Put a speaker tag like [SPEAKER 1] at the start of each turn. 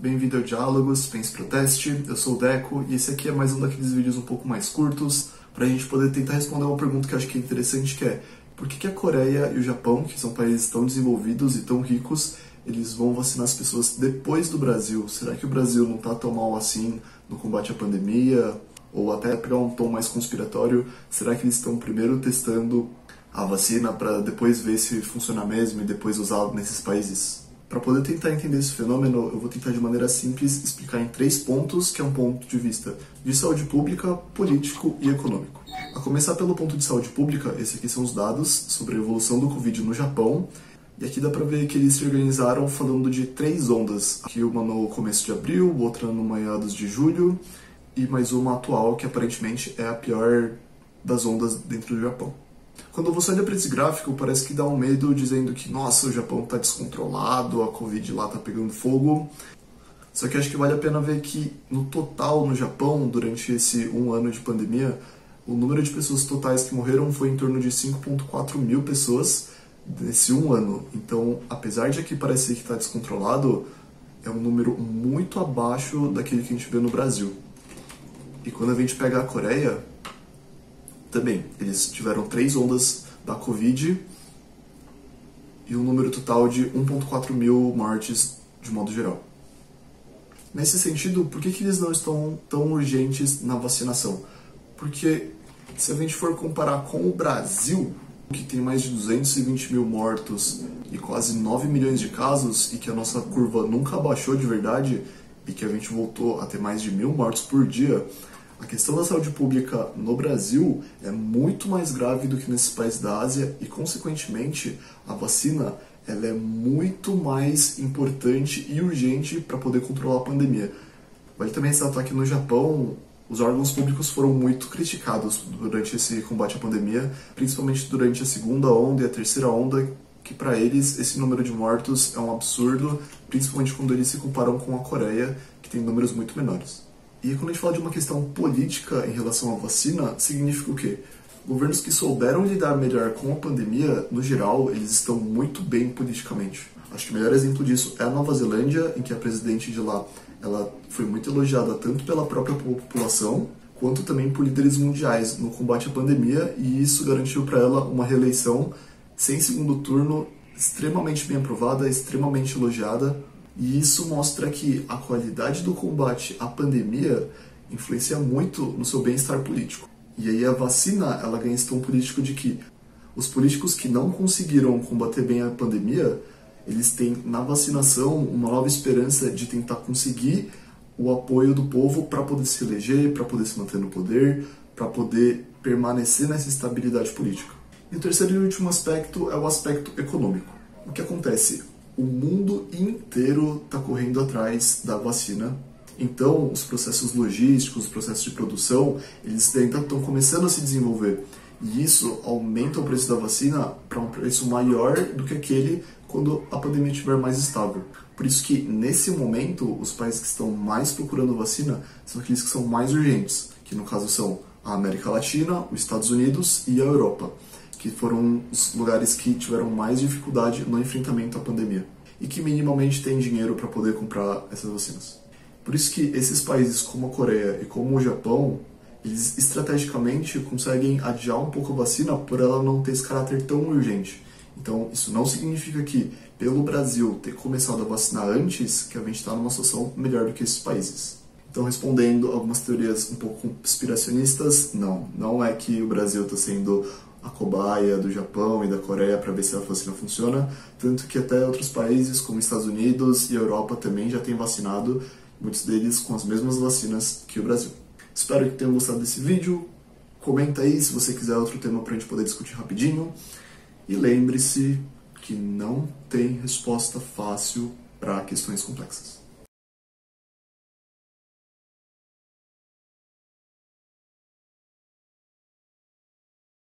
[SPEAKER 1] bem-vindo ao Diálogos, Pense Proteste, eu sou o Deco e esse aqui é mais um daqueles vídeos um pouco mais curtos para a gente poder tentar responder uma pergunta que eu acho que é interessante, que é por que a Coreia e o Japão, que são países tão desenvolvidos e tão ricos, eles vão vacinar as pessoas depois do Brasil? Será que o Brasil não está tão mal assim no combate à pandemia? Ou até pegar um tom mais conspiratório, será que eles estão primeiro testando a vacina para depois ver se funciona mesmo e depois usá-la nesses países? Para poder tentar entender esse fenômeno, eu vou tentar de maneira simples explicar em 3 pontos, que é um ponto de vista de saúde pública, político e econômico. A começar pelo ponto de saúde pública, esses aqui são os dados sobre a evolução do Covid no Japão. E aqui dá para ver que eles se organizaram falando de 3 ondas. Aqui uma no começo de abril, outra no meados de julho e mais uma atual, que aparentemente é a pior das ondas dentro do Japão. Quando você olha para esse gráfico, parece que dá um medo dizendo que, nossa, o Japão está descontrolado, a Covid lá está pegando fogo. Só que acho que vale a pena ver que, no total, no Japão, durante esse 1 ano de pandemia, o número de pessoas totais que morreram foi em torno de 5,4 mil pessoas nesse 1 ano. Então, apesar de aqui parecer que está descontrolado, é um número muito abaixo daquele que a gente vê no Brasil. E quando a gente pega a Coreia, também, eles tiveram 3 ondas da Covid e um número total de 1,4 mil mortes de modo geral. Nesse sentido, por que eles não estão tão urgentes na vacinação? Porque se a gente for comparar com o Brasil, que tem mais de 220 mil mortos e quase 9 milhões de casos, e que a nossa curva nunca abaixou de verdade, e que a gente voltou a ter mais de 1.000 mortos por dia, a questão da saúde pública no Brasil é muito mais grave do que nesses países da Ásia e, consequentemente, a vacina ela é muito mais importante e urgente para poder controlar a pandemia. Vale também ressaltar que no Japão, os órgãos públicos foram muito criticados durante esse combate à pandemia, principalmente durante a 2ª onda e a 3ª onda, que para eles esse número de mortos é um absurdo, principalmente quando eles se comparam com a Coreia, que tem números muito menores. E quando a gente fala de uma questão política em relação à vacina, significa o quê? Governos que souberam lidar melhor com a pandemia, no geral, eles estão muito bem politicamente. Acho que o melhor exemplo disso é a Nova Zelândia, em que a presidente de lá ela foi muito elogiada tanto pela própria população, quanto também por líderes mundiais no combate à pandemia, e isso garantiu para ela uma reeleição sem segundo turno, extremamente bem aprovada, extremamente elogiada. E isso mostra que a qualidade do combate à pandemia influencia muito no seu bem-estar político. E aí a vacina ela ganha esse tom político de que os políticos que não conseguiram combater bem a pandemia, eles têm na vacinação uma nova esperança de tentar conseguir o apoio do povo para poder se eleger, para poder se manter no poder, para poder permanecer nessa estabilidade política. E o terceiro e último aspecto é o aspecto econômico. O que acontece? O mundo inteiro está correndo atrás da vacina. Então, os processos logísticos, os processos de produção, eles ainda estão começando a se desenvolver. E isso aumenta o preço da vacina para um preço maior do que aquele quando a pandemia estiver mais estável. Por isso que, nesse momento, os países que estão mais procurando vacina são aqueles que são mais urgentes, que no caso são a América Latina, os Estados Unidos e a Europa, que foram os lugares que tiveram mais dificuldade no enfrentamento à pandemia e que minimamente têm dinheiro para poder comprar essas vacinas. Por isso que esses países como a Coreia e como o Japão, eles estrategicamente conseguem adiar um pouco a vacina por ela não ter esse caráter tão urgente. Então, isso não significa que, pelo Brasil ter começado a vacinar antes, que a gente está numa situação melhor do que esses países. Então, respondendo algumas teorias um pouco conspiracionistas, não é que o Brasil está sendo a cobaia do Japão e da Coreia para ver se a vacina funciona, tanto que até outros países como Estados Unidos e Europa também já têm vacinado, muitos deles com as mesmas vacinas que o Brasil. Espero que tenham gostado desse vídeo, comenta aí se você quiser outro tema para a gente poder discutir rapidinho, e lembre-se que não tem resposta fácil para questões complexas.